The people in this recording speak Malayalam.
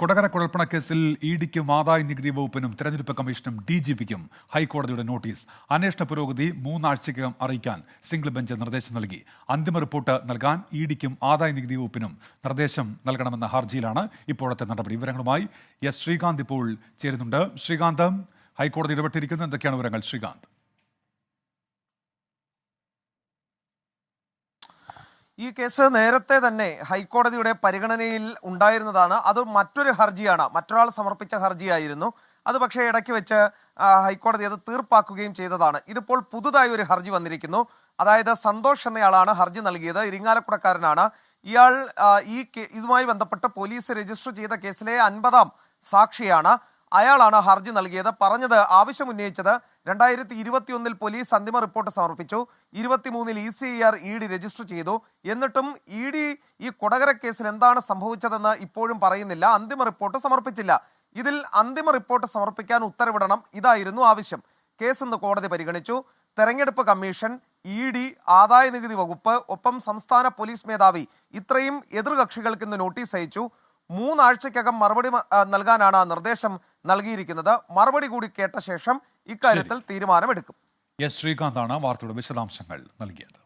കൊടകര കുഴൽപ്പണ കേസിൽ ഇഡിക്കും ആദായ നികുതി വകുപ്പിനും തെരഞ്ഞെടുപ്പ് കമ്മീഷനും DGPക്കും ഹൈക്കോടതിയുടെ നോട്ടീസ്. അന്വേഷണ പുരോഗതി 3 ആഴ്ചയ്ക്കകം അറിയിക്കാൻ സിംഗിൾ ബെഞ്ച് നിർദ്ദേശം നൽകി. അന്തിമ റിപ്പോർട്ട് നൽകാൻ ഇഡിക്കും ആദായ നികുതി വകുപ്പിനും നിർദ്ദേശം നൽകണമെന്ന ഹർജിയിലാണ് ഇപ്പോഴത്തെ നടപടി. വിവരങ്ങളുമായി ശ്രീകാന്ത് ഇപ്പോൾ ചേരുന്നുണ്ട്. ശ്രീകാന്ത്, ഹൈക്കോടതി ഇടപെട്ടിരിക്കുന്നു, എന്തൊക്കെയാണ് വിവരങ്ങൾ? ശ്രീകാന്ത്. ഈ കേസ് നേരത്തെ തന്നെ ഹൈക്കോടതിയുടെ പരിഗണനയിൽ ഉണ്ടായിരുന്നതാണ്. അത് മറ്റൊരു ഹർജിയാണ്, മറ്റൊരാൾ സമർപ്പിച്ച ഹർജിയായിരുന്നു അത്. പക്ഷേ ഇടയ്ക്ക് വെച്ച് ഹൈക്കോടതി അത് തീർപ്പാക്കുകയും ചെയ്തതാണ്. ഇതിപ്പോൾ പുതുതായി ഒരു ഹർജി വന്നിരിക്കുന്നു. അതായത് സന്തോഷ് എന്നയാളാണ് ഹർജി നൽകിയത്. ഇരിങ്ങാലക്കുടക്കാരനാണ് ഇയാൾ. ഇതുമായി ബന്ധപ്പെട്ട് പോലീസ് രജിസ്റ്റർ ചെയ്ത കേസിലെ 50ാം സാക്ഷിയാണ്. അയാളാണ് ഹർജി നൽകിയത്. പറഞ്ഞത്, ആവശ്യമുന്നയിച്ചത് 2021 പോലീസ് അന്തിമ റിപ്പോർട്ട് സമർപ്പിച്ചു. 23 ECIR ED രജിസ്റ്റർ ചെയ്തു. എന്നിട്ടും ED ഈ കൊടകര കേസിൽ എന്താണ് സംഭവിച്ചതെന്ന് ഇപ്പോഴും പറയുന്നില്ല. അന്തിമ റിപ്പോർട്ട് സമർപ്പിച്ചില്ല. ഇതിൽ അന്തിമ റിപ്പോർട്ട് സമർപ്പിക്കാൻ ഉത്തരവിടണം, ഇതായിരുന്നു ആവശ്യം. കേസ് ഇന്ന് കോടതി പരിഗണിച്ചു. തെരഞ്ഞെടുപ്പ് കമ്മീഷൻ, ED, ആദായ നികുതി വകുപ്പ്, ഒപ്പം സംസ്ഥാന പോലീസ് മേധാവി ഇത്രയും എതിർകക്ഷികൾക്ക് ഇന്ന് നോട്ടീസ് അയച്ചു. 3 ആഴ്ചയ്ക്കകം മറുപടി നൽകാനാണ് നിർദ്ദേശം നൽകിയിരിക്കുന്നത്. മറുപടി കൂടി കേട്ട ശേഷം ഇക്കാര്യത്തിൽ തീരുമാനമെടുക്കും. ശ്രീകാന്താണ് വാർത്തയുടെ വിശദാംശങ്ങൾ നൽകിയത്.